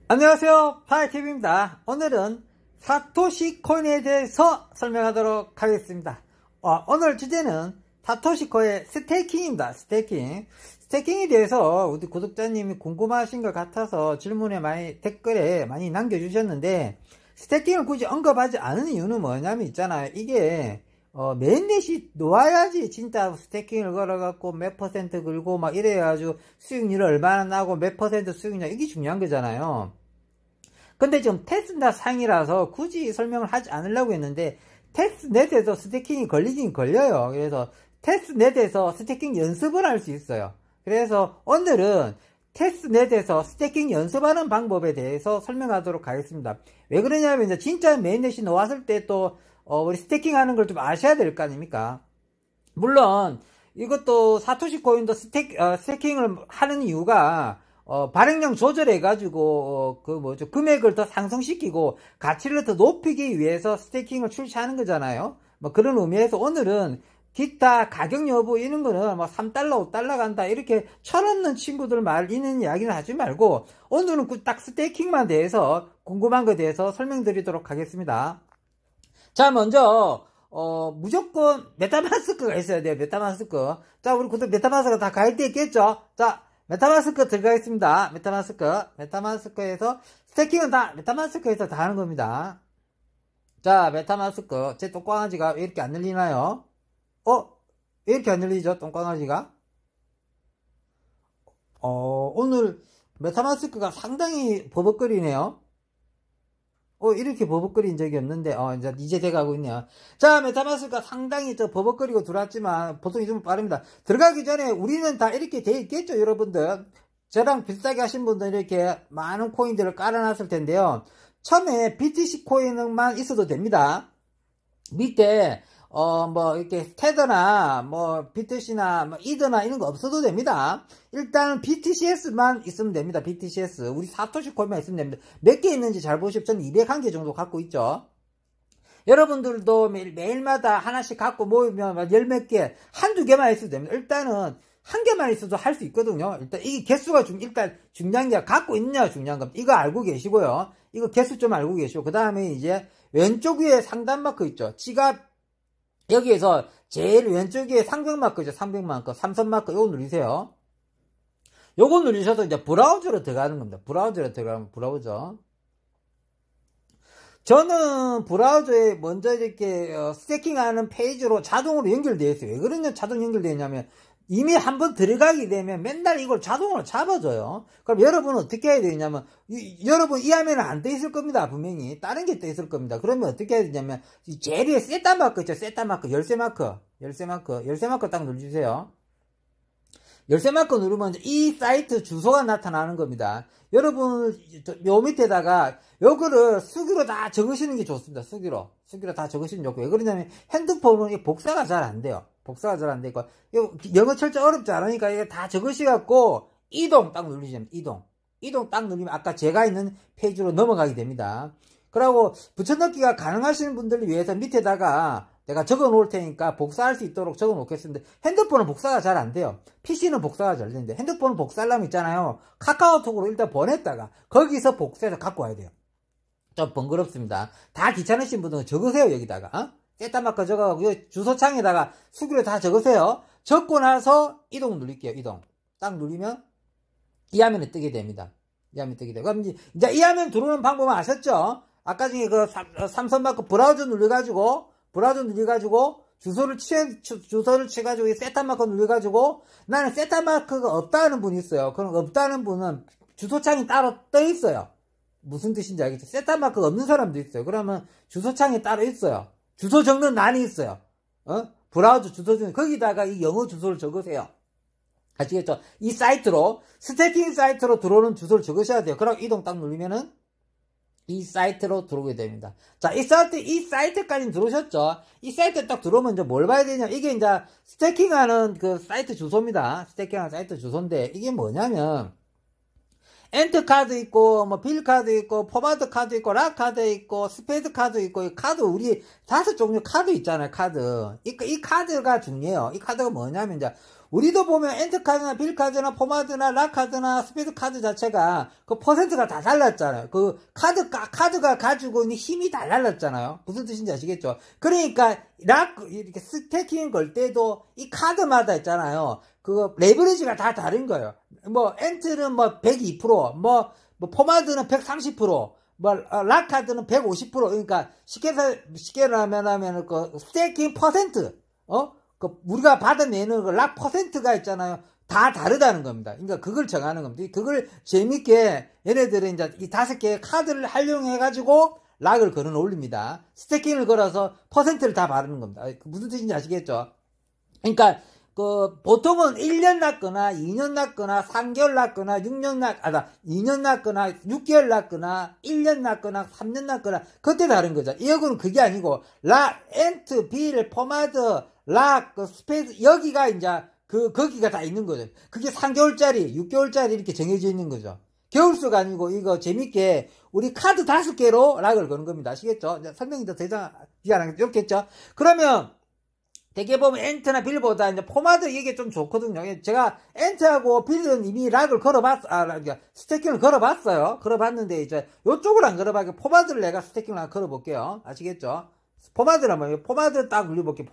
안녕하세요, 파이TV입니다. 오늘은 사토시 코인에 대해서 설명하도록 하겠습니다. 오늘 주제는 사토시 코인의 스테이킹입니다. 스테이킹에 대해서 우리 구독자님이 궁금하신 것 같아서 댓글에 많이 남겨주셨는데, 스테이킹을 굳이 언급하지 않은 이유는 뭐냐면 있잖아요. 이게 메인넷이 놓아야지 진짜 스테이킹을 걸어갖고 몇 퍼센트 걸고 막 이래가지고 수익률이 얼마나 나고 몇 퍼센트 수익률, 이게 중요한 거잖아요. 근데 지금 테스트넷 상이라서 굳이 설명을 하지 않으려고 했는데, 테스트넷에서 스테이킹이 걸리긴 걸려요. 그래서 테스트넷에서 스테이킹 연습을 할 수 있어요. 그래서 오늘은 테스트넷에서 스테이킹 연습하는 방법에 대해서 설명하도록 하겠습니다. 왜 그러냐면 이제 진짜 메인넷이 놓았을 때 또 우리 스테이킹 하는 걸 좀 아셔야 될 거 아닙니까? 물론 이것도 사토시 코인도 스테이킹을 하는 이유가 발행량 조절해가지고 금액을 더 상승시키고 가치를 더 높이기 위해서 스테이킹을 출시하는 거잖아요. 뭐 그런 의미에서 오늘은 기타 가격 여부 이런 거는 뭐 3달러 5달러 간다 이렇게 철없는 친구들 이런 이야기는 하지 말고, 오늘은 딱 스테이킹만 대해서 궁금한 것에 대해서 설명드리도록 하겠습니다. 자, 먼저 무조건 메타마스크가 있어야 돼요. 메타마스크. 자, 우리 구독 메타마스크 다 가입돼 있겠죠? 자, 메타마스크 들어가겠습니다. 메타마스크에서 스테이킹은 다 메타마스크에서 다 하는 겁니다. 자, 메타마스크. 제 똥강아지가 왜 이렇게 안 열리나요? 왜 이렇게 안 열리죠? 똥강아지가? 오늘 메타마스크가 상당히 버벅거리네요. 이렇게 버벅거린 적이 없는데, 이제 돼가고 있네요. 자, 메타마스크가 상당히 버벅거리고 들어왔지만, 보통 좀 빠릅니다. 들어가기 전에 우리는 다 이렇게 돼 있겠죠, 여러분들? 저랑 비슷하게 하신 분들 이렇게 많은 코인들을 깔아놨을 텐데요. 처음에 BTC 코인만 있어도 됩니다. 밑에, 이렇게 스테더나, 비트시나, 이더나 이런 거 없어도 됩니다. 일단 BTCS만 있으면 됩니다. BTCS. 우리 사토시 코인만 있으면 됩니다. 몇 개 있는지 잘 보시면 저는 201개 정도 갖고 있죠. 여러분들도 매일마다 하나씩 갖고 모이면 열 몇 개, 한두 개만 있어도 됩니다. 일단은 한 개만 있어도 할 수 있거든요. 일단 이 개수가 일단 중요한 게 갖고 있느냐가 중요한 겁니다. 이거 알고 계시고요. 이거 개수 좀 알고 계시고, 그 다음에 이제 왼쪽 위에 상단 마크 있죠. 지갑 여기에서 제일 왼쪽에 상병마크 있죠. 상병마크, 삼선마크, 요거 누르세요. 요거 누르셔서 이제 브라우저로 들어가는 겁니다. 브라우저로 들어가면 브라우저. 저는 브라우저에 먼저 이렇게 스테이킹하는 페이지로 자동으로 연결되어 있어요. 왜 그러냐 자동 연결되어 있냐면, 이미 한번 들어가게 되면 맨날 이걸 자동으로 잡아줘요. 그럼 여러분은 어떻게 해야 되냐면, 여러분 이 화면은 안 떠 있을 겁니다. 분명히 다른 게 떠 있을 겁니다. 그러면 어떻게 해야 되냐면, 이 제일 위에 세타 마크 있죠. 세타 마크, 열쇠 마크 딱 눌러주세요. 열쇠 마크 누르면 이 사이트 주소가 나타나는 겁니다. 여러분 요 밑에다가 요거를 수기로 다 적으시는 게 좋습니다. 수기로 다 적으시면 좋고, 왜 그러냐면 핸드폰은 복사가 잘 안 돼요. 복사가 잘 안 되고, 영어 철자 어렵지 않으니까 이거 다 적으셔갖고 이동 딱 누르시면 이동 딱 누르면 아까 제가 있는 페이지로 넘어가게 됩니다. 그리고 붙여넣기가 가능하시는 분들을 위해서 밑에다가 내가 적어 놓을 테니까 복사할 수 있도록 적어 놓겠습니다. 핸드폰은 복사가 잘 안 돼요. PC는 복사가 잘 되는데, 핸드폰은 복사하려면 있잖아요. 카카오톡으로 일단 보냈다가 거기서 복사해서 갖고 와야 돼요. 좀 번거롭습니다. 다 귀찮으신 분들은 적으세요. 여기다가 세타마크 적어가고 주소창에다가 수기로 다 적으세요. 적고 나서 이동 누를게요. 이동 딱 누르면 이 화면에 뜨게 됩니다. 그럼 이제 이 화면 들어오는 방법은 아셨죠? 아까 중에 그 삼선마크 브라우저 눌러가지고 주소를 쳐가지고 세타마크 눌러가지고, 나는 세타마크가 없다는 분이 있어요. 그럼 없다는 분은 주소창이 따로 떠 있어요. 무슨 뜻인지 알겠죠? 세타마크가 없는 사람도 있어요. 그러면 주소창이 따로 있어요. 주소 적는欄이 있어요. 브라우저 주소 중에 거기다가 이 영어 주소를 적으세요. 아시겠죠? 이 사이트로, 스테이킹 사이트로 들어오는 주소를 적으셔야 돼요. 그럼 이동 딱 누르면은 이 사이트로 들어오게 됩니다. 자, 이 사이트까지 들어오셨죠? 이 사이트 딱 들어오면 이제 뭘 봐야 되냐? 이게 이제 스테이킹하는 그 사이트 주소입니다. 스테이킹하는 사이트 주소인데, 이게 뭐냐면, 엔트 카드 있고, 뭐, 빌 카드 있고, 포마드 카드 있고, 락 카드 있고, 스페이드 카드 있고, 이 카드, 우리 5종류 카드 있잖아요, 카드. 이 카드가 중요해요. 이 카드가 뭐냐면, 이제, 우리도 보면 엔트 카드나 빌 카드나 포마드나 락 카드나 스페이드 카드 자체가 그 퍼센트가 다 달랐잖아요. 그 카드가 가지고 있는 힘이 다 달랐잖아요. 무슨 뜻인지 아시겠죠? 그러니까, 이렇게 스태킹 걸 때도 이 카드마다 있잖아요. 그 레버리지가 다 다른 거예요. 뭐 엔트는 뭐 102%, 뭐 포마드는 130%, 뭐 락카드는 150%. 그러니까 쉽게 하면 그 스테이킹 퍼센트, 그 우리가 받아내는 그 락 퍼센트가 있잖아요. 다 다르다는 겁니다. 그러니까 그걸 정하는 겁니다. 그걸 재밌게 얘네들은 이제 이 5개의 카드를 활용해 가지고 락을 걸어 올립니다. 스테이킹을 걸어서 퍼센트를 다 바르는 겁니다. 무슨 뜻인지 아시겠죠? 그러니까 보통은 1년 놨거나, 2년 놨거나, 3개월 놨거나, 2년 놨거나, 6개월 놨거나, 1년 놨거나, 3년 놨거나, 그때 다른 거죠. 이거는 그게 아니고, 엔트, 빌, 포마드, 스페이스, 여기가 이제, 거기가 다 있는 거죠. 그게 3개월짜리, 6개월짜리 이렇게 정해져 있는 거죠. 겨울수가 아니고, 이거 재밌게, 우리 카드 5개로 락을 거는 겁니다. 아시겠죠? 설명이 더 대장, 이해하겠죠? 그러면, 대개 보면 엔트나 빌보다 이제 포마드 이게 좀 좋거든요. 제가 엔트하고 빌은 이미 락을 스태킹을 걸어봤어요. 걸어봤는데 이제 요쪽을 안 걸어봤고 포마드를 내가 스태킹을 한번 걸어볼게요. 아시겠죠? 포마드란 뭐예요? 포마드 딱 눌러볼게요.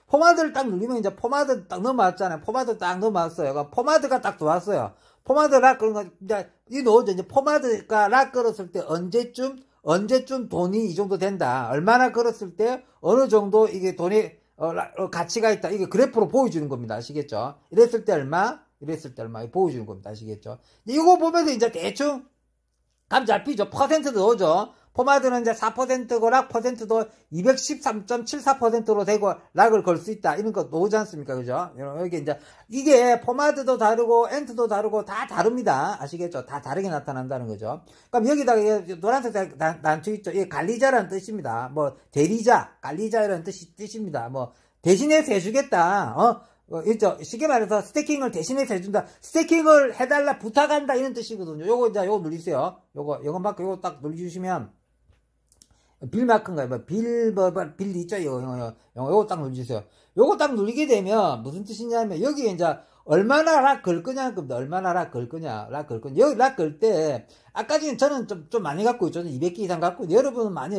포마드를 딱 누르면 이제 포마드 딱 넘어왔잖아요. 포마드 딱 넘어왔어요. 포마드가 딱 들어왔어요. 포마드 락 그런 거 이제 넣어줘. 이제 포마드가 락 걸었을 때 언제쯤 돈이 이 정도 된다. 얼마나 걸었을 때 어느 정도 이게 돈이 가치가 있다. 이게 그래프로 보여주는 겁니다. 아시겠죠? 이랬을 때 얼마 보여주는 겁니다. 아시겠죠? 이거 보면서 이제 대충 감 잡히죠. 퍼센트도 넣어줘. 포마드는 이제 4%고 락 퍼센트도 213.74%로 되고 락을 걸 수 있다. 이런 거 나오지 않습니까? 그죠? 여기 이제 이게 포마드도 다르고 엔트도 다르고 다 다릅니다. 아시겠죠? 다 다르게 나타난다는 거죠. 그럼 여기다가 노란색 단추 있죠? 이게 관리자라는 뜻입니다. 뭐 대리자, 관리자라는 뜻입니다. 뭐 대신해서 해주겠다. 있죠. 쉽게 말해서 스태킹을 대신해서 해준다. 스태킹을 해달라, 부탁한다 이런 뜻이거든요. 요거 누리세요. 요거 딱 눌러주시면 빌 마크인가요? 빌 있죠? 요거 딱 눌러주세요. 요거 딱 누르게 되면 무슨 뜻이냐면 여기에 이제 얼마나 락 걸 거냐는 겁니다. 얼마나 락 걸 거냐. 여기 락 걸 때 아까 전에 저는 좀 많이 갖고 있죠. 200개 이상 갖고 있는데 여러분은 많이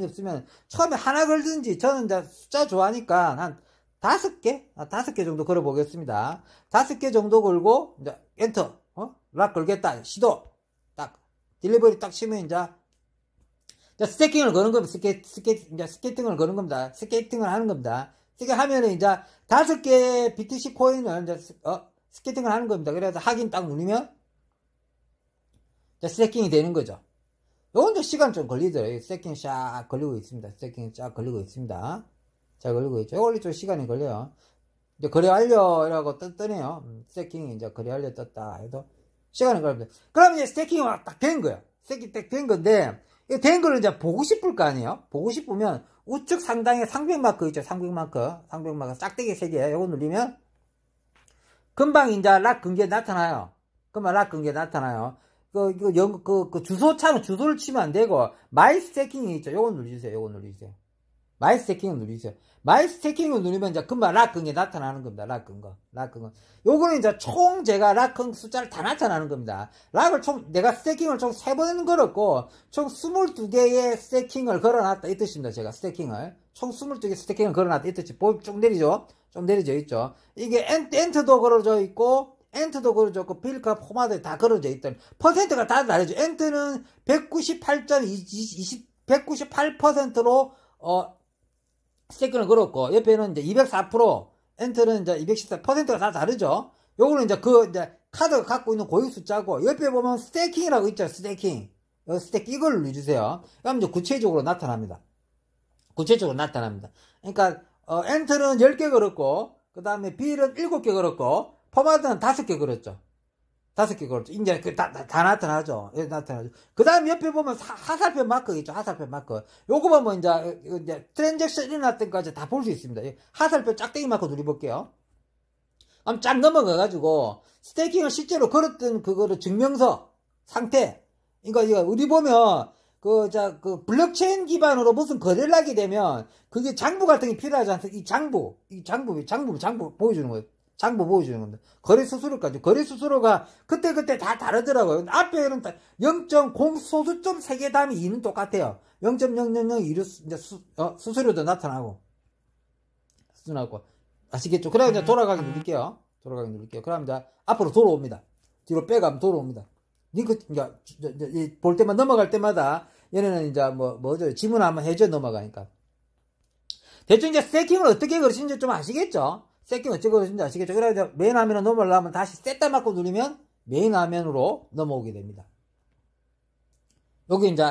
없으면 처음에 하나 걸든지 저는 이제 숫자 좋아하니까 한 5개 정도 걸어보겠습니다. 5개 정도 걸고, 이제, 엔터, 락 걸겠다. 시도. 딱, 딜리버리 딱 치면 이제 스태킹을 거는 겁니다. 스케이팅을 거는 겁니다. 스케이팅을 하는 겁니다. 이렇게 하면은 이제 5개의 BTC 코인을 이제, 스케이팅을 하는 겁니다. 그래서 확인 딱 누르면, 이제 스태킹이 되는 거죠. 요건 이제 시간 좀 걸리더라고요. 스태킹 샥 걸리고 있습니다. 자, 걸리고 있죠. 이걸로 좀 시간이 걸려요. 이제 거래 완료라고 뜨네요. 스태킹이 이제 거래 완료 떴다 해도 시간이 걸립니다. 그럼 이제 스태킹이 딱 된 거예요. 스태킹 딱 된 건데, 이 된 거를 이제 보고 싶을 거 아니에요? 보고 싶으면 우측 상단에 상백마크 있죠. 상백마크 짝대기 3개. 요거 누르면 금방 이제 락 끈게 나타나요. 그 주소를 치면 안 되고, 마이 스태킹이 있죠. 요거 누르세요. 마이 스태킹을 누르세요. 마이 스태킹을 누르면 이제 금방 락 끈 게 나타나는 겁니다. 락 끈 거. 요거는 이제 총 제가 락 끈 숫자를 다 나타나는 겁니다. 내가 스태킹을 총 3번 걸었고, 총 22개의 스태킹을 걸어놨다. 이 뜻입니다. 제가 스태킹을. 총 22개 스태킹을 걸어놨다. 이 뜻이. 좀 내려져 있죠. 이게 엔트도 걸어져 있고, 빌카 포마드 다 걸어져 있던 퍼센트가 다 다르죠. 엔트는 198%로, 스태킹을 걸었고, 옆에는 이제 204%, 엔터는 이제 214%가 다 다르죠? 요거는 이제 카드가 갖고 있는 고유 숫자고, 옆에 보면 스태킹이라고 있죠, 스태킹. 이걸 눌러주세요. 그럼 이제 구체적으로 나타납니다. 그러니까, 엔터는 10개 걸었고, 그 다음에 빌은 7개 걸었고, 포마드는 5개 걸었죠. 이제 다 나타나죠. 그 다음 옆에 보면 하살표 마크 있죠. 요거 보면 이제 트랜잭션 일어났던 것까지 다 볼 수 있습니다. 하살표 짝대기 마크 누려볼게요. 그럼 쫙 넘어가가지고, 스테이킹을 실제로 걸었던 그거를 증명서, 상태. 그러니까 우리 보면, 그 블록체인 기반으로 무슨 거래를 하게 되면, 그게 장부 같은 게 필요하지 않습니까? 이 장부 보여주는 거예요. 장부 보여주는 건데. 거래 수수료까지. 거래 수수료가 그때 다 다르더라고요. 앞에는 0.0 소수점 3개 다음에 2는 똑같아요. 0.000 수수료도 나타나고. 아시겠죠? 그래, 이제 돌아가기 누를게요. 그럼 이제 앞으로 돌아옵니다. 뒤로 빼가면 돌아옵니다. 볼 때만 넘어갈 때마다 얘네는 이제 뭐죠? 지문 한번 해줘 넘어가니까. 대충 이제 스테이킹을 어떻게 그러시는지 좀 아시겠죠? 스테이킹 어떻게 그러시는지 아시겠죠? 그래 이제 메인 화면으로 넘어가려면 다시 셋다 맞고 누르면 메인 화면으로 넘어오게 됩니다. 여기 이제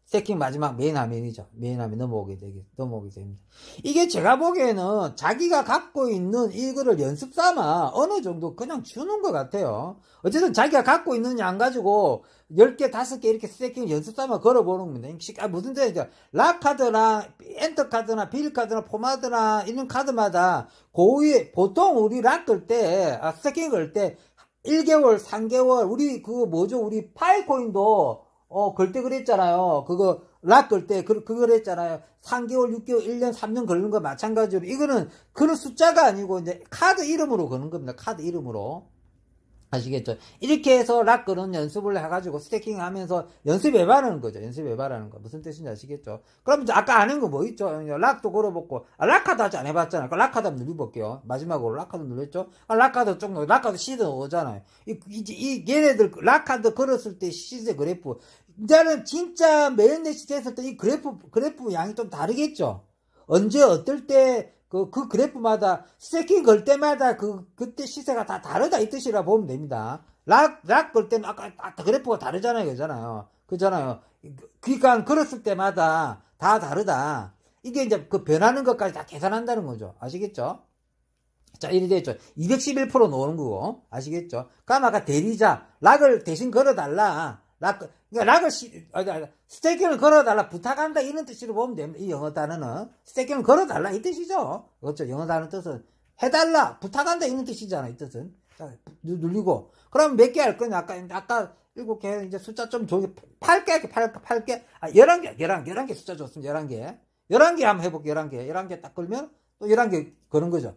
스테이킹 마지막 메인 화면이죠. 메인 화면 넘어오게 됩니다. 이게 제가 보기에는 자기가 갖고 있는 이거를 연습 삼아 어느 정도 그냥 주는 것 같아요. 어쨌든 자기가 갖고 있는 양 가지고 10개, 5개 이렇게 스테이킹 연습 삼아 걸어보는 겁니다. 무슨 뜻이죠? 락카드나 엔터카드나 빌카드나 포마드나 이런 카드마다 고유의, 보통 우리 락 걸 때, 스테이킹 걸 때 1개월, 3개월, 우리 파이코인도 걸 때 그랬잖아요. 그거, 락 걸 때, 그걸 했잖아요. 3개월, 6개월, 1년, 3년 걸는 거 마찬가지로. 이거는 그런 숫자가 아니고, 이제, 카드 이름으로 거는 겁니다. 카드 이름으로. 아시겠죠? 이렇게 해서 락 거는 연습을 해가지고 스테이킹 하면서 연습해봐라는 거죠. 연습해봐라는 거. 무슨 뜻인지 아시겠죠? 그럼 이제 아까 아는 거 뭐 있죠? 락도 걸어봤고, 락카드 아직 안 해봤잖아요. 락카드 한번 눌러볼게요. 마지막으로 락카드 눌렀죠? 락카드 시드 오잖아요. 얘네들 락카드 걸었을 때 시세 그래프. 이제는 진짜 메인넷이 됐을 때 이 그래프 양이 좀 다르겠죠? 언제, 어떨 때, 그 그래프마다, 스테이킹 걸 때마다 그때 시세가 다 다르다 이 뜻이라 보면 됩니다. 락 걸 때는 아까 그래프가 다르잖아요. 그잖아요. 그러니까 걸었을 때마다 다 다르다. 이게 이제 그 변하는 것까지 다 계산한다는 거죠. 아시겠죠? 자, 이래 됐죠. 211% 넣는 거고. 아시겠죠? 그럼 아까 대리자, 락을 대신 걸어달라. 스테이킹을 걸어달라, 부탁한다, 이런 뜻으로 보면 됩니다. 이 영어 단어는. 스테이킹을 걸어달라, 이 뜻이죠. 그렇죠. 영어 단어 뜻은. 해달라, 부탁한다, 이런 뜻이잖아, 이 뜻은. 자, 눌리고. 그럼 몇 개 할 거냐? 아까 7개, 이제 숫자 좀 좋게, 8개 할게, 8개. 11개 숫자 좋습니다, 11개. 11개 한번 해볼게요, 11개. 11개 딱 걸면, 또 11개 거는 거죠.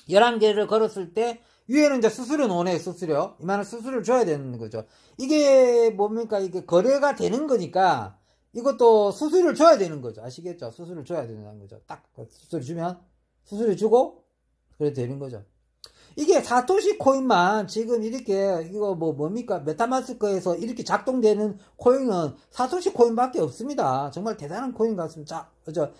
11개를 걸었을 때, 위에는 이제 수수료 노네, 수수료. 이만한 수수료를 줘야 되는 거죠. 이게 뭡니까? 이게 거래가 되는 거니까, 이것도 수수료를 줘야 되는 거죠. 아시겠죠? 수수료를 줘야 되는 거죠. 딱, 수수료 주면, 수수료 주고, 그래 되는 거죠. 이게 사토시 코인만 지금 이렇게, 이거 뭡니까? 메타마스크에서 이렇게 작동되는 코인은 사토시 코인밖에 없습니다. 정말 대단한 코인 같습니다. 자,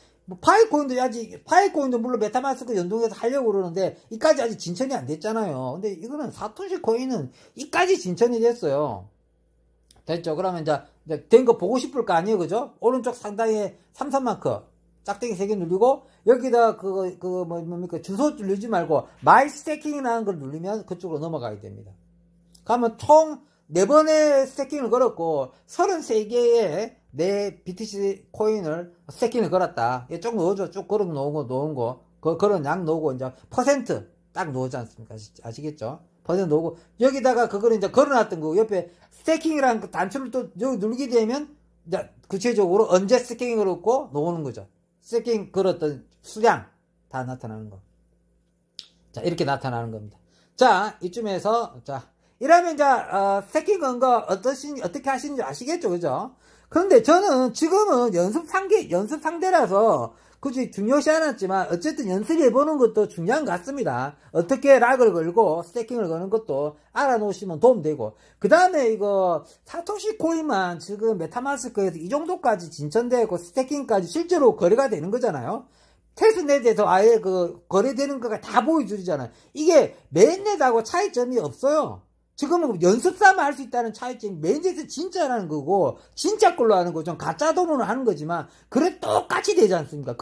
파이코인도 물론 메타마스크 연동해서 하려고 그러는데, 이까지 아직 진천이 안 됐잖아요. 근데 이거는 사토시 코인은 이까지 진천이 됐어요. 됐죠? 그러면 이제 된 거 보고 싶을 거 아니에요? 그죠? 오른쪽 상단에 삼성마크, 짝대기 3개 누르고, 여기다 뭡니까? 주소 누르지 말고, 마이 스테이킹이라는 걸 누르면 그쪽으로 넘어가야 됩니다. 그러면 총 4번의 스테이킹을 걸었고, 33개의 내 BTC 코인을 스테이킹을 걸었다. 쭉 넣어줘. 쭉 걸어 놓은 거. 그런 양 넣고, 이제, 퍼센트 딱 넣지 않습니까? 아시겠죠? 퍼센트 넣고, 여기다가 그거를 이제 걸어놨던 거, 옆에 스테이킹이라는 그 단추를 또 여기 누르게 되면, 이제, 구체적으로 언제 스테이킹을 걸었고, 넣는 거죠. 스테이킹 걸었던 수량 다 나타나는 거. 자, 이렇게 나타나는 겁니다. 자, 이쯤에서, 자, 이러면 이제, 스테이킹 건 거 어떻게 하시는지 아시겠죠? 그죠? 그런데 저는 지금은 연습 상대라서 굳이 중요시 않았지만 어쨌든 연습해보는 것도 중요한 것 같습니다. 어떻게 락을 걸고 스테이킹을 거는 것도 알아놓으시면 도움되고, 그 다음에 이거 사토시 코인만 지금 메타마스크에서 이 정도까지 진천되고 스테이킹까지 실제로 거래가 되는 거잖아요. 테스트넷에서 아예 거래되는 거가 다 보여주잖아요. 이게 메인넷하고 차이점이 없어요. 지금은 연습 삼아 할 수 있다는 차이점이, 메인넷은 진짜라는 거고, 진짜 걸로 하는 거죠. 가짜 돈으로 하는 거지만, 그래 똑같이 되지 않습니까?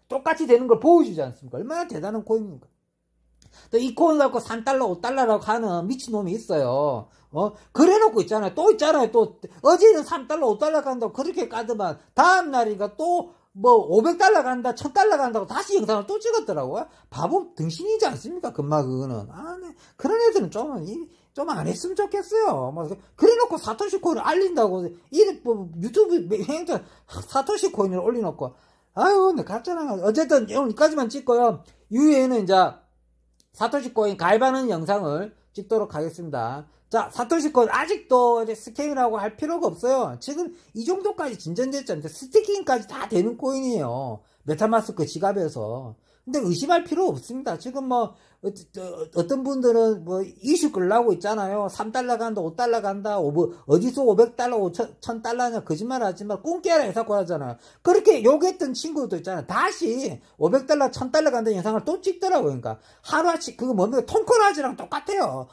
똑같이 되는 걸 보여주지 않습니까? 얼마나 대단한 코인입니까? 또 이 코인 갖고 3달러, 5달러라고 하는 미친놈이 있어요. 그래 놓고 있잖아요. 또 있잖아요. 또, 어제는 3달러, 5달러 간다고 그렇게 까더만, 다음날이니까 또, 뭐 500달러 간다 1000달러 간다고 다시 영상을 또 찍었더라고요. 바보 등신이지 않습니까? 금방 그거는. 네. 그런 애들은 좀 안 했으면 좋겠어요. 뭐 그래놓고 사토시 코인을 알린다고 뭐 유튜브 행사 사토시 코인을 올려놓고 아유 네 가짜나. 어쨌든 오늘까지만 찍고요. 이후에는 이제 사토시 코인 가입하는 영상을 찍도록 하겠습니다. 자, 사토시 코인 아직도 이제 스캐닝이라고 할 필요가 없어요. 지금 이 정도까지 진전됐잖아요. 스태킹까지 다 되는 코인이에요. 메타마스크 지갑에서. 근데 의심할 필요 없습니다. 지금 뭐 어떤 분들은 뭐 이슈 끌라고 있잖아요. 3달러 간다, 5달러 간다, 어디서 500달러, 1000달러냐 거짓말 하지만 꿈깨라 해서고 하잖아요. 그렇게 욕했던 친구도 있잖아요. 다시 500달러, 1000달러 간다는 영상을 또 찍더라고요. 그러니까 하루아침 그거 뭡니까? 통코나즈랑 똑같아요.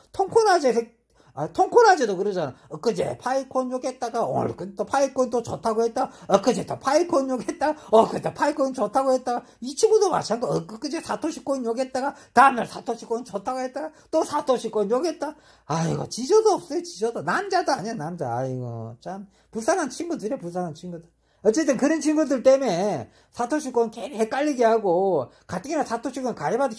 통코나즈도 그러잖아. 엊그제 파이콘 욕했다가 오늘 또 파이콘 또 좋다고 했다. 엊그제 또 파이콘 욕했다. 그때 파이콘 좋다고 했다가 이 친구도 마찬가지. 엊그제 사토시 코인 욕했다가 다음날 사토시 코인 좋다고 했다가 또 사토시 코인 욕했다. 아이고 지저도 없어요. 지저도. 남자도 아니야 남자. 아이고 참 불쌍한 친구들이야 불쌍한 친구들. 어쨌든 그런 친구들 때문에 사토시 코인 괜히 헷갈리게 하고 가뜩이나 사토시 코인 가입하기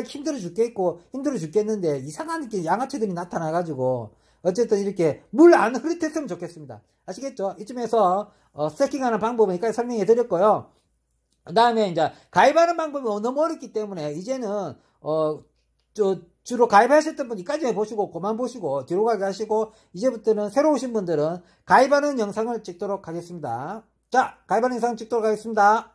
힘들어 죽겠는데 이상한 양아치들이 나타나가지고 어쨌든 이렇게 물 안 흐릿했으면 좋겠습니다. 아시겠죠? 이쯤에서 스태킹하는 방법은 여기까지 설명해 드렸고요. 그 다음에 이제 가입하는 방법이 너무 어렵기 때문에 이제는 주로 가입하셨던 분 이까지 보시고 그만 보시고 뒤로 가게 하시고 이제부터는 새로 오신 분들은 가입하는 영상을 찍도록 하겠습니다. 자, 가입하는 영상 찍도록 하겠습니다.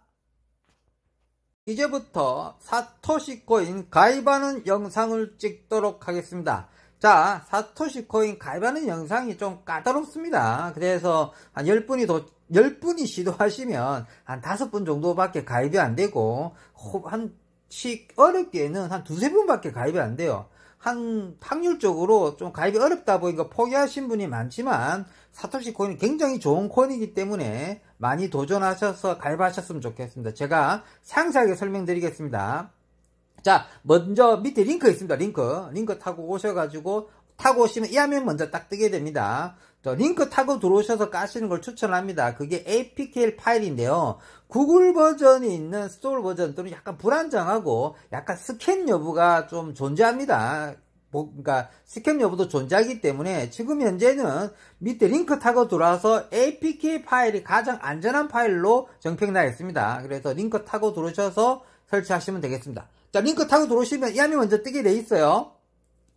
이제부터 사토시 코인 가입하는 영상을 찍도록 하겠습니다. 자, 사토시 코인 가입하는 영상이 좀 까다롭습니다. 그래서 한 10분이 시도하시면 한 5분 정도밖에 가입이 안 되고, 어렵게는 한 2~3분밖에 가입이 안 돼요. 확률적으로 좀 가입이 어렵다 보니까 포기하신 분이 많지만 사토시 코인이 굉장히 좋은 코인이기 때문에 많이 도전하셔서 가입하셨으면 좋겠습니다. 제가 상세하게 설명드리겠습니다. 자, 먼저 밑에 링크 있습니다. 링크 타고 오셔가지고 타고 오시면 이 화면 먼저 딱 뜨게 됩니다. 링크 타고 들어오셔서 까시는 걸 추천합니다. 그게 APK 파일인데요. 구글 버전이 있는 스토어 버전들은 약간 불안정하고 약간 스캔 여부가 좀 존재합니다. 그러니까 스캔 여부도 존재하기 때문에 지금 현재는 밑에 링크 타고 들어와서 APK 파일이 가장 안전한 파일로 정평나 있습니다. 그래서 링크 타고 들어오셔서 설치하시면 되겠습니다. 자, 링크 타고 들어오시면 이 화면이 먼저 뜨게 돼 있어요.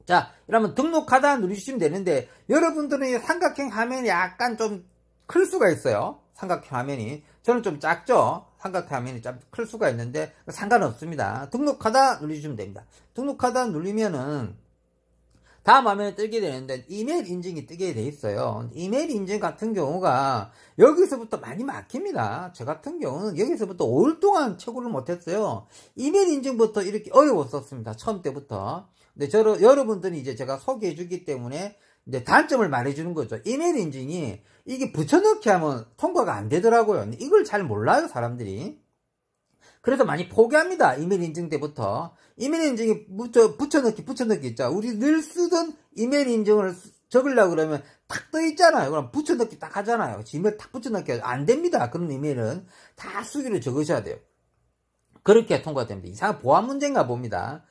자, 이러면 등록하다 누르시면 되는데 여러분들은 이 삼각형 화면이 약간 좀 클 수가 있어요. 삼각형 화면이. 저는 좀 작죠. 삼각형 화면이 좀 클 수가 있는데 상관없습니다. 등록하다 누르시면 됩니다. 등록하다 누르면은 다음 화면에 뜨게 되는데 이메일 인증이 뜨게 돼 있어요. 이메일 인증 같은 경우가 여기서부터 많이 막힙니다. 저 같은 경우는 여기서부터 5일 동안 채굴을 못했어요. 이메일 인증부터 이렇게 어려웠었습니다. 처음 때부터. 근데 여러분들이 이제 제가 소개해 주기 때문에 이제 단점을 말해주는 거죠. 이메일 인증이 이게 붙여넣기 하면 통과가 안 되더라고요. 이걸 잘 몰라요, 사람들이. 그래서 많이 포기합니다. 이메일 인증 때부터. 이메일 인증이 붙여넣기 있죠. 우리 늘 쓰던 이메일 인증을 적으려고 그러면 탁 떠 있잖아요. 그럼 붙여넣기 딱 하잖아요. 지메일 탁 붙여넣기 안 됩니다. 그런 이메일은 다 수기로 적으셔야 돼요. 그렇게 통과됩니다. 이상한 보안 문제인가 봅니다.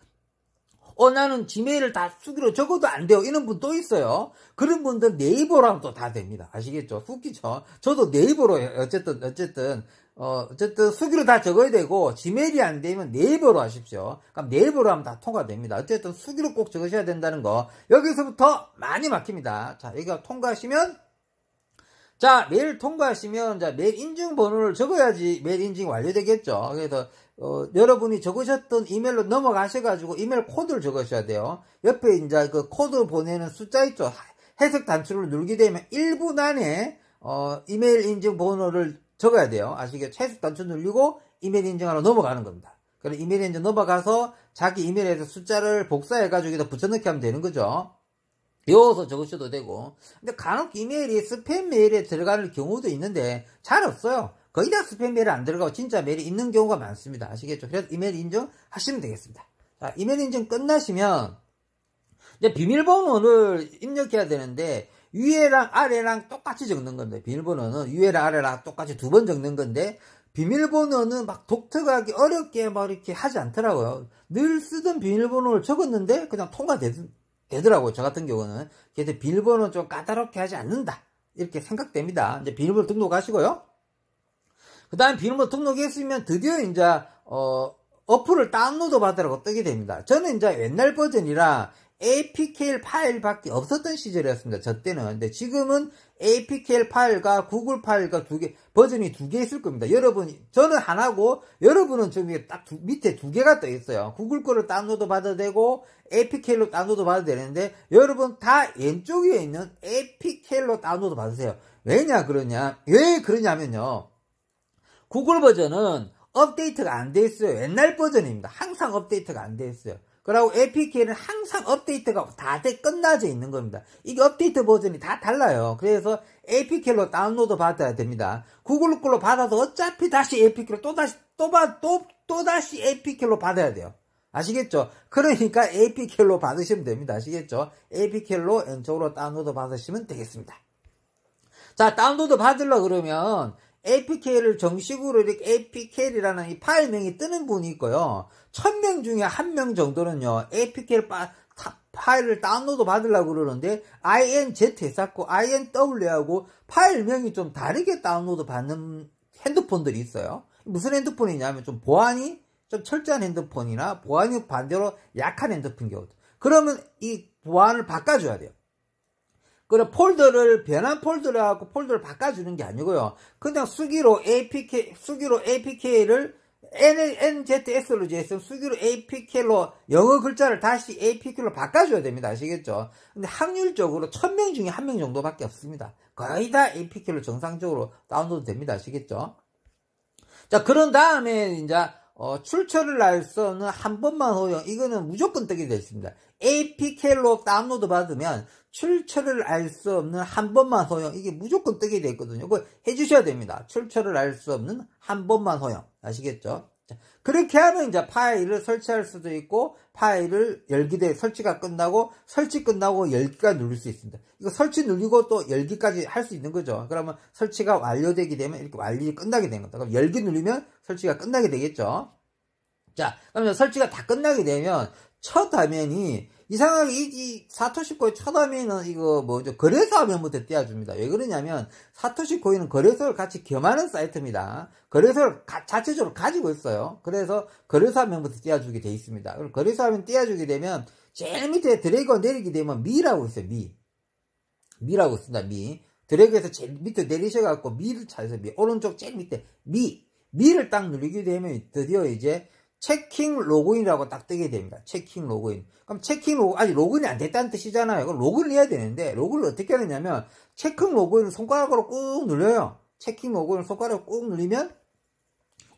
나는 지메일을 다 수기로 적어도 안 돼요. 이런 분 또 있어요. 그런 분들 네이버로 하면 또 다 됩니다. 아시겠죠? 웃기죠? 저도 네이버로 어쨌든 수기로 다 적어야 되고, 지메일이 안 되면 네이버로 하십시오. 그럼 네이버로 하면 다 통과됩니다. 어쨌든 수기로 꼭 적으셔야 된다는 거. 여기서부터 많이 막힙니다. 자, 여기가 통과하시면, 자, 메일 통과하시면, 자, 메일 인증 번호를 적어야지 메일 인증이 완료되겠죠. 그래서, 여러분이 적으셨던 이메일로 넘어가셔가지고 이메일 코드를 적으셔야 돼요. 옆에 이제 그 코드 보내는 숫자 있죠. 해석 단추를 누르게 되면 1분 안에, 이메일 인증 번호를 적어야 돼요. 아시겠죠? 해석 단추 누르고 이메일 인증하러 넘어가는 겁니다. 그래서 이메일 인증 넘어가서 자기 이메일에서 숫자를 복사해가지고 여기다 붙여넣기 하면 되는 거죠. 외워서 적으셔도 되고. 근데 간혹 이메일이 스팸 메일에 들어가는 경우도 있는데 잘 없어요. 거의 다 스팸 메일이 안 들어가고 진짜 메일이 있는 경우가 많습니다. 아시겠죠? 그래서 이메일 인증 하시면 되겠습니다. 자, 이메일 인증 끝나시면 이제 비밀번호를 입력해야 되는데 위에랑 아래랑 똑같이 적는 건데, 비밀번호는 위에랑 아래랑 똑같이 2번 적는 건데, 비밀번호는 막 독특하게 어렵게 막 이렇게 하지 않더라고요. 늘 쓰던 비밀번호를 적었는데 그냥 통과되더라고요. 저 같은 경우는. 그래서 비밀번호는 좀 까다롭게 하지 않는다. 이렇게 생각됩니다. 이제 비밀번호 등록하시고요. 그 다음에 비밀번호 등록했으면 드디어 이제, 어플을 다운로드 받으라고 뜨게 됩니다. 저는 이제 옛날 버전이라 APK 파일밖에 없었던 시절이었습니다. 저 때는. 근데 지금은 APK 파일과 구글 파일과 버전이 두 개 있을 겁니다. 저는 하나고, 여러분은 저기 딱 밑에 두 개가 떠 있어요. 구글 거를 다운로드 받아도 되고, APK로 다운로드 받아도 되는데, 여러분 다 왼쪽에 있는 APK로 다운로드 받으세요. 왜 그러냐면요. 구글 버전은 업데이트가 안 돼 있어요. 옛날 버전입니다. 항상 업데이트가 안 돼 있어요. 그리고 APK는 항상 업데이트가 다 끝나져 있는 겁니다. 이게 업데이트 버전이 다 달라요. 그래서 APK로 다운로드 받아야 됩니다. 구글 걸로 받아도 어차피 다시 APK로 또다시 APK로 받아야 돼요. 아시겠죠? 그러니까 APK로 받으시면 됩니다. 아시겠죠? APK로 왼쪽으로 다운로드 받으시면 되겠습니다. 자, 다운로드 받으려고 그러면 APK를 정식으로 이렇게 APK라는 이 파일명이 뜨는 분이 있고요. 1000명 중에 1명 정도는요, APK 파일을 다운로드 받으려고 그러는데, INZ 했었고, INW하고 파일명이 좀 다르게 다운로드 받는 핸드폰들이 있어요. 무슨 핸드폰이냐면 좀 보안이 좀 철저한 핸드폰이나 보안이 반대로 약한 핸드폰 경우. 그러면 이 보안을 바꿔줘야 돼요. 그럼 변환 폴더를 하고 폴더를 바꿔주는 게 아니고요. 그냥 수기로 APK를 NZS로 제했으면 수기로 APK로 영어 글자를 다시 APK로 바꿔줘야 됩니다. 아시겠죠? 근데 확률적으로 1000명 중에 1명 정도밖에 없습니다. 거의 다 APK로 정상적으로 다운로드 됩니다. 아시겠죠? 자, 그런 다음에 이제 출처를 알 수 없는 한 번만 허용, 이거는 무조건 뜨게 되어 있습니다. APK로 다운로드 받으면 출처를 알 수 없는 한 번만 허용, 이게 무조건 뜨게 되어 있거든요. 그거 해주셔야 됩니다. 출처를 알 수 없는 한 번만 허용. 아시겠죠? 자, 그렇게 하면 이제 파일을 설치할 수도 있고, 파일을 설치가 끝나고, 설치 끝나고 열기가 누를 수 있습니다. 이거 설치 누르고 또 열기까지 할 수 있는 거죠. 그러면 설치가 완료되게 되면 이렇게 끝나게 되는 겁니다. 그럼 열기 누르면 설치가 끝나게 되겠죠. 자, 그러면 설치가 다 끝나게 되면 첫 화면이 이상하게 이 사토시 코인 첫 화면은 이거 거래소 화면부터 띄워줍니다. 왜 그러냐면 사토시 코인은 거래소를 같이 겸하는 사이트입니다. 거래소를 자체적으로 가지고 있어요. 그래서 거래소 화면부터 띄워주게 돼 있습니다. 그럼 거래소 화면 띄워주게 되면 제일 밑에 드래그가 내리게 되면 미라고 있어요. 미라고 있습니다. 드래그해서 제일 밑에 내리셔갖고 미를 찾아서 오른쪽 제일 밑에 미를 딱 누르게 되면 드디어 이제 체킹 로그인이라고 딱 뜨게 됩니다. 체킹 로그인. 그럼 아직 로그인이 안 됐다는 뜻이잖아요. 그럼 로그인을 해야 되는데, 로그인을 어떻게 하느냐면, 체킹 로그인을 손가락으로 꾹 눌러요. 체킹 로그인을 손가락으로 꾹 누르면,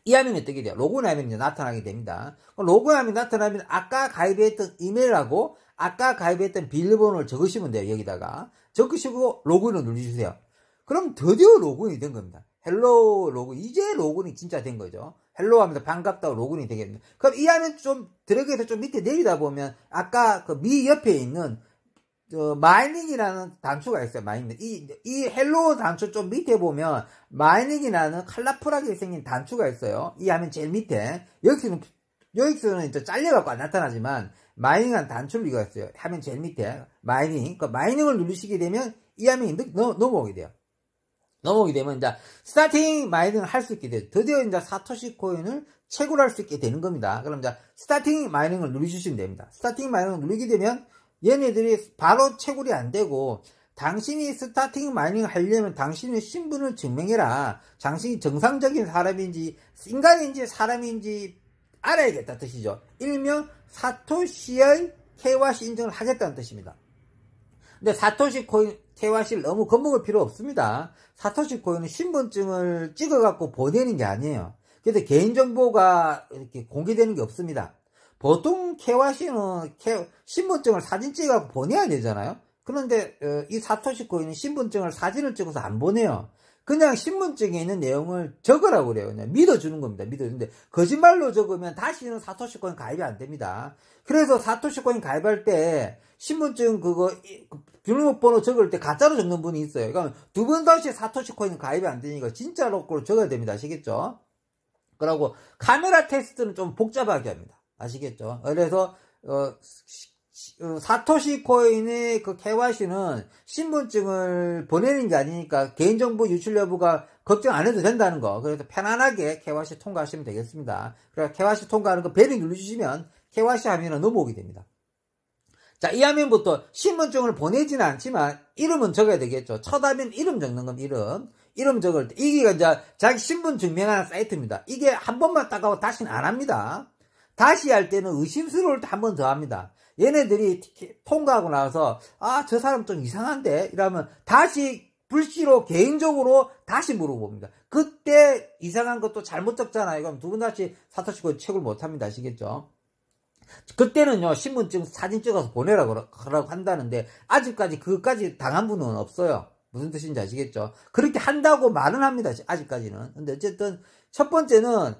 이 화면이 뜨게 돼요. 로그인 화면이 이제 나타나게 됩니다. 로그인 화면이 나타나면, 아까 가입했던 이메일하고, 아까 가입했던 비밀번호를 적으시면 돼요. 여기다가. 적으시고, 로그인을 눌러주세요. 그럼 드디어 로그인이 된 겁니다. 헬로 로그인. 이제 로그인이 진짜 된 거죠. 헬로 하면서 반갑다고 로그인이 되겠네요. 그럼 이 화면 좀 드래그해서 좀 밑에 내리다 보면 아까 그 미 옆에 있는 마이닝이라는 단추가 있어요. 마이닝. 이 헬로 단추 좀 밑에 보면 마이닝이라는 컬러풀하게 생긴 단추가 있어요. 이 화면 제일 밑에. 여기서는 이제 잘려갖고 안 나타나지만 마이닝한 단추를 이거 있어요. 화면 제일 밑에 마이닝. 그 마이닝을 누르시게 되면 이 화면이 넘어오게 돼요. 넘어오게 되면 이제 스타팅 마이닝을 할 수 있게 돼요. 드디어 이제 사토시 코인을 채굴할 수 있게 되는 겁니다. 그럼 이제 스타팅 마이닝을 누르시면 됩니다. 스타팅 마이닝을 누르게 되면 얘네들이 바로 채굴이 안 되고, 당신이 스타팅 마이닝을 하려면 당신의 신분을 증명해라. 당신이 정상적인 사람인지 인간인지 사람인지 알아야겠다 뜻이죠. 일명 사토시의 KYC 인증을 하겠다는 뜻입니다. 근데 사토시 코인 KYC를 너무 겁먹을 필요 없습니다. 사토시 코인은 신분증을 찍어갖고 보내는 게 아니에요. 그래서 개인정보가 이렇게 공개되는 게 없습니다. 보통 KYC는 신분증을 사진 찍어갖고 보내야 되잖아요. 그런데 이 사토시 코인은 신분증을 사진을 찍어서 안 보내요. 그냥 신분증에 있는 내용을 적으라고 그래요. 그냥 믿어주는 겁니다. 믿어주는데 거짓말로 적으면 다시는 사토시 코인 가입이 안 됩니다. 그래서 사토시 코인 가입할 때 신분증 비밀번호 적을 때 가짜로 적는 분이 있어요. 그러니까 두 번 다시 사토시 코인 가입이 안 되니까 진짜로 적어야 됩니다. 아시겠죠? 그러고 카메라 테스트는 좀 복잡하게 합니다. 아시겠죠? 그래서 사토시 코인의 그 KYC는 신분증을 보내는 게 아니니까 개인정보 유출 여부가 걱정 안 해도 된다는 거. 그래서 편안하게 KYC 통과하시면 되겠습니다. 그래서 KYC 통과하는 거 배를 눌러주시면 KYC 화면으로 넘어오게 됩니다. 자, 이 화면부터 신분증을 보내지는 않지만 이름은 적어야 되겠죠. 첫 화면 이름 적는 겁니다. 이름 적을 때 이게 이제 자기 신분 증명하는 사이트입니다. 이게 한 번만 딱 하고 다시는 안 합니다. 다시 할 때는 의심스러울 때 한 번 더 합니다. 얘네들이 통과하고 나서 저 사람 좀 이상한데 이러면 다시 불시로 개인적으로 다시 물어봅니다. 그때 이상한 것도 잘못 적잖아요. 그럼 두 분 다시 사토시 코인 체크를 못 합니다. 아시겠죠? 그때는요, 신분증 사진 찍어서 보내라고 한다는데, 아직까지 그것까지 당한 분은 없어요. 무슨 뜻인지 아시겠죠? 그렇게 한다고 말은 합니다. 아직까지는. 근데 어쨌든, 첫 번째는,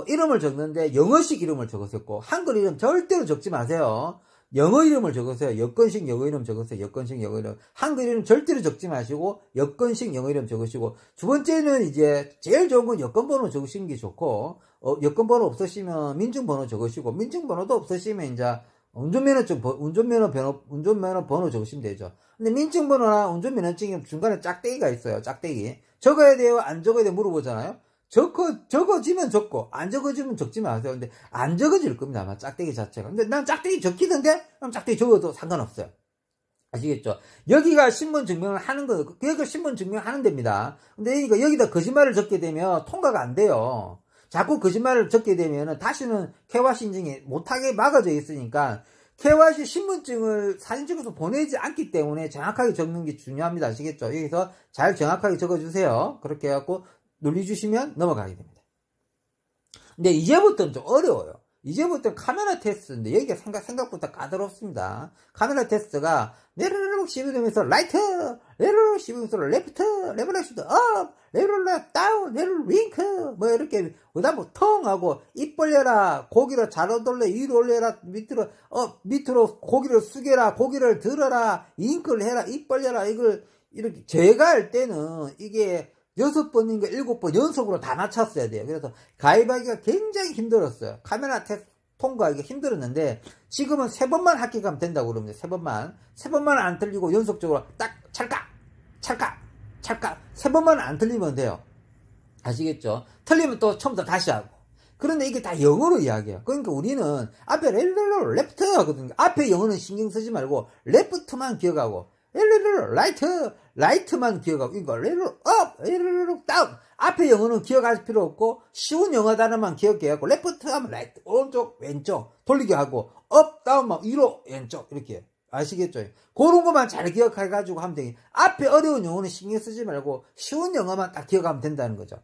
이름을 적는데, 영어식 이름을 적었었고, 한글 이름 절대로 적지 마세요. 영어 이름을 적으세요. 여건식 영어 이름 적으세요. 여건식 영어 이름. 한글 이름 절대로 적지 마시고, 여건식 영어 이름 적으시고, 두 번째는 이제, 제일 좋은 건 여건번호 적으시는 게 좋고, 여건번호 없으시면 민증번호 적으시고, 민증번호도 없으시면 이제, 운전면허 번호 적으시면 되죠. 근데 민증번호나 운전면허증이 중간에 짝대기가 있어요. 짝대기. 적어야 돼요? 안 적어야 돼요? 물어보잖아요? 적어지면 적고, 안 적어지면 적지 마세요. 근데, 안 적어질 겁니다. 아마 짝대기 자체가. 근데 난 짝대기 적히던데? 그럼 짝대기 적어도 상관없어요. 아시겠죠? 여기가 신분 증명을 하는 거, 여기가 신분 증명하는 데입니다. 근데 여기다 거짓말을 적게 되면 통과가 안 돼요. 자꾸 거짓말을 적게 되면은 다시는 KYC 인증이 못하게 막아져 있으니까, KYC 신분증을 사진 찍어서 보내지 않기 때문에 정확하게 적는 게 중요합니다. 아시겠죠? 여기서 잘 정확하게 적어주세요. 그렇게 해갖고, 눌러주시면 넘어가게 됩니다. 근데 이제부터는 좀 어려워요. 이제부터는 카메라 테스트인데 여기가 생각보다 까다롭습니다. 카메라 테스트가 레르르 씹으면서 라이트, 레르르 씹으면서 레프트, 레벨 슈트 업, 레벨 다운, 레벨 링크 뭐 이렇게 그다음 뭐 텅 하고 입 벌려라, 고기를 좌로 돌려, 위로 올려라, 밑으로 고기를 숙여라, 고기를 들어라, 잉크를 해라, 입 벌려라. 이걸 이렇게 제가 할 때는 이게 6번인가 7번 연속으로 다 맞췄어야 돼요. 그래서 가입하기가 굉장히 힘들었어요. 카메라 테스트 통과하기가 힘들었는데 지금은 3번만 합격하면 된다고 그럽니다. 3번만 안 틀리고 연속적으로 딱 찰칵 3번만 안 틀리면 돼요. 아시겠죠? 틀리면 또 처음부터 다시 하고. 그런데 이게 다 영어로 이야기해요. 그러니까 우리는 앞에 레프트 하거든요. 앞에 영어는 신경 쓰지 말고 레프트만 기억하고 라이트만 기억하고, 이거, 다운. 앞에 영어는 기억할 필요 없고, 쉬운 영어 단어만 기억해갖고, 레프트 하면 라이트, 오른쪽, 왼쪽, 돌리게 하고, 업, 다운, 막, 위로, 왼쪽, 이렇게. 아시겠죠? 그런 것만 잘 기억해가지고 하면 되겠 앞에 어려운 영어는 신경 쓰지 말고, 쉬운 영어만 딱 기억하면 된다는 거죠.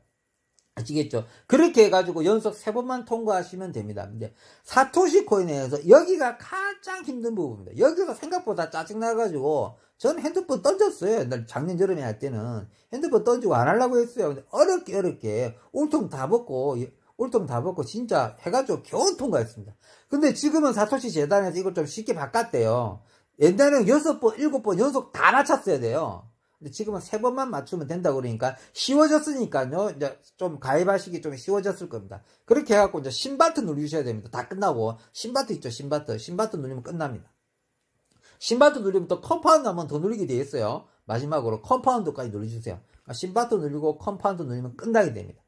아시겠죠? 그렇게 해가지고 연속 3번만 통과하시면 됩니다. 근데 사토시 코인에서 여기가 가장 힘든 부분입니다. 여기서 생각보다 짜증나가지고 전 핸드폰 던졌어요. 작년 여름에 할 때는 핸드폰 던지고 안 하려고 했어요. 근데 어렵게 울통 다 벗고 진짜 해가지고 겨우 통과했습니다. 근데 지금은 사토시 재단에서 이걸 좀 쉽게 바꿨대요. 옛날에는 6번, 7번 연속 다 맞췄어야 돼요. 근데 지금은 3번만 맞추면 된다고 그러니까 쉬워졌으니까요. 이제 좀 가입하시기 좀 쉬워졌을 겁니다. 그렇게 해갖고 이제 신바트 누르셔야 됩니다. 다 끝나고 신바트 있죠, 신바트 누르면 끝납니다. 신바트 누르면 또 컴파운드 한번 더 누르게 되어 있어요. 마지막으로 컴파운드까지 눌러주세요. 신바트 누르고 컴파운드 누르면 끝나게 됩니다.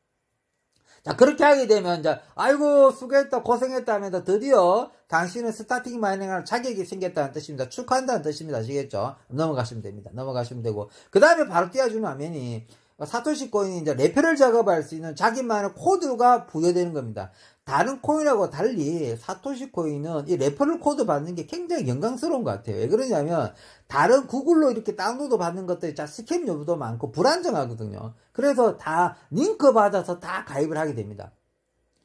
자, 그렇게 하게 되면, 이제, 아이고, 수고했다, 고생했다 하면서 드디어 당신은 스타팅 마이닝할 자격이 생겼다는 뜻입니다. 축하한다는 뜻입니다. 아시겠죠? 넘어가시면 됩니다. 넘어가시면 되고. 그 다음에 바로 띄워주는 화면이, 사토시 코인이 이제 레퍼럴 작업할 수 있는 자기만의 코드가 부여되는 겁니다. 다른 코인하고 달리 사토시 코인은 이 레퍼럴 코드 받는 게 굉장히 영광스러운 것 같아요. 왜 그러냐면 다른 구글로 이렇게 다운로드 받는 것들이 스캠 여부도 많고 불안정하거든요. 그래서 다 링크 받아서 다 가입을 하게 됩니다.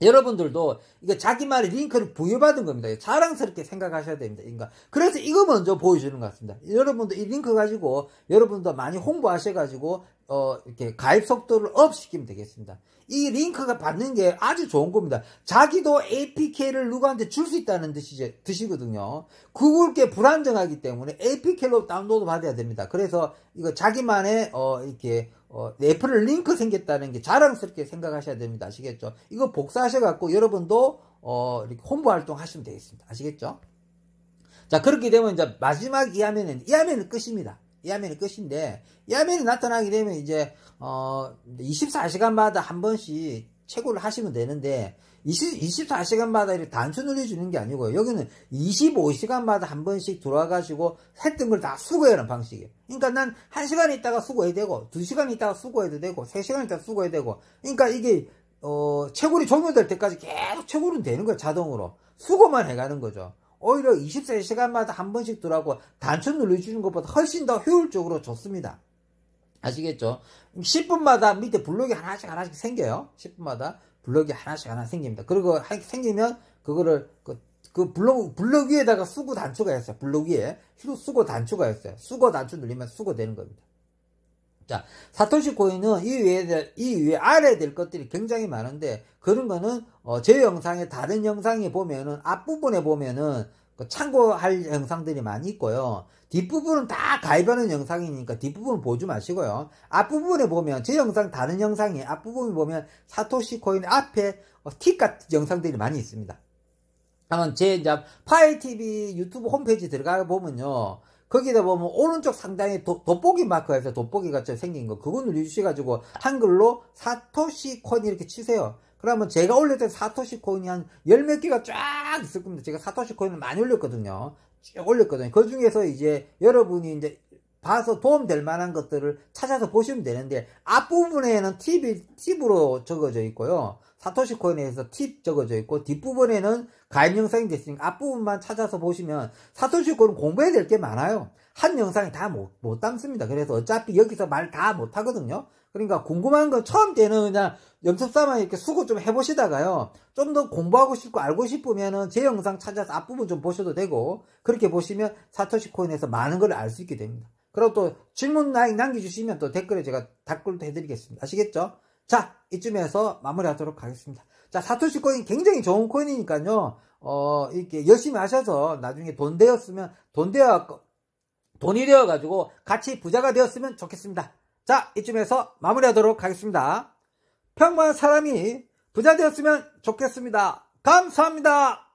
여러분들도 이거 자기만의 링크를 부여받은 겁니다. 자랑스럽게 생각하셔야 됩니다. 그래서 이거 먼저 보여주는 것 같습니다. 여러분도 이 링크 가지고 여러분도 많이 홍보하셔가지고 이렇게 가입 속도를 업 시키면 되겠습니다. 이 링크가 받는 게 아주 좋은 겁니다. 자기도 APK를 누구한테 줄 수 있다는 뜻이거든요. 구글께 불안정하기 때문에 APK로 다운로드 받아야 됩니다. 그래서 이거 자기만의 애플 링크 생겼다는 게 자랑스럽게 생각하셔야 됩니다. 아시겠죠? 이거 복사하셔갖고 여러분도 이렇게 홍보 활동 하시면 되겠습니다. 아시겠죠? 자, 그렇게 되면 이제 마지막 이 화면은 끝입니다. 이 화면이 끝인데, 이 화면이 나타나게 되면 이제 24시간마다 한 번씩 채굴을 하시면 되는데, 24시간마다 이렇게 단추 눌러주는 게 아니고요. 여기는 25시간마다 한 번씩 들어와가지고 했던 걸 다 수거하는 방식이에요. 그러니까 난 1시간 있다가 수거해야 되고, 2시간 있다가 수거해도 되고, 3시간 있다가 수거해야 되고, 그러니까 이게 채굴이 종료될 때까지 계속 채굴은 되는 거예요. 자동으로. 수거만 해가는 거죠. 오히려 24시간마다 한 번씩 들어가고 단추 눌러주는 것보다 훨씬 더 효율적으로 좋습니다. 아시겠죠? 10분마다 밑에 블록이 하나씩 생겨요. 10분마다 블록이 하나씩 생깁니다. 그리고 생기면 그거를 그 블록 위에다가 수거 단추가 있어요. 블록 위에 수거 단추가 있어요. 수거 단추 누르면 수거되는 겁니다. 자, 사토시 코인은 이 위에 알아야 될 것들이 굉장히 많은데, 그런 거는, 제 영상에 다른 영상에 보면은, 앞부분에 보면은, 참고할 영상들이 많이 있고요. 뒷부분은 다 가입하는 영상이니까 뒷부분은 보지 마시고요. 앞부분에 보면, 제 영상 다른 영상에 앞부분에 보면, 사토시 코인 앞에 팁 같은 영상들이 많이 있습니다. 한번 제 파이TV 유튜브 홈페이지 들어가 보면요. 거기다 보면 오른쪽 상단에 돋보기 마크가 있어요. 돋보기가 생긴 거. 그거 누르주셔가지고 한글로 사토시 코인 이렇게 치세요. 그러면 제가 올렸던 사토시 코인이 한 10몇 개가 쫙 있을 겁니다. 제가 사토시 코인을 많이 올렸거든요. 쭉 올렸거든요. 그 중에서 이제 여러분이 이제 봐서 도움될 만한 것들을 찾아서 보시면 되는데, 앞부분에는 팁으로 적어져 있고요. 사토시 코인에서 팁 적어져 있고, 뒷부분에는 가입 영상이 됐으니까 앞부분만 찾아서 보시면, 사토시 코인은 공부해야 될 게 많아요. 한 영상이 다 못 담습니다. 그래서 어차피 여기서 말 다 못 하거든요. 그러니까 궁금한 건 처음 때는 그냥 연습삼아 이렇게 수고 좀 해보시다가요. 좀 더 공부하고 싶고 알고 싶으면은 제 영상 찾아서 앞부분 좀 보셔도 되고, 그렇게 보시면 사토시 코인에서 많은 걸 알 수 있게 됩니다. 그리고 또 질문 남겨주시면 또 댓글에 제가 답글도 해드리겠습니다. 아시겠죠? 자, 이쯤에서 마무리하도록 하겠습니다. 자, 사토시 코인 굉장히 좋은 코인이니까요. 이렇게 열심히 하셔서 나중에 돈이 되어가지고 같이 부자가 되었으면 좋겠습니다. 자, 이쯤에서 마무리하도록 하겠습니다. 평범한 사람이 부자 되었으면 좋겠습니다. 감사합니다.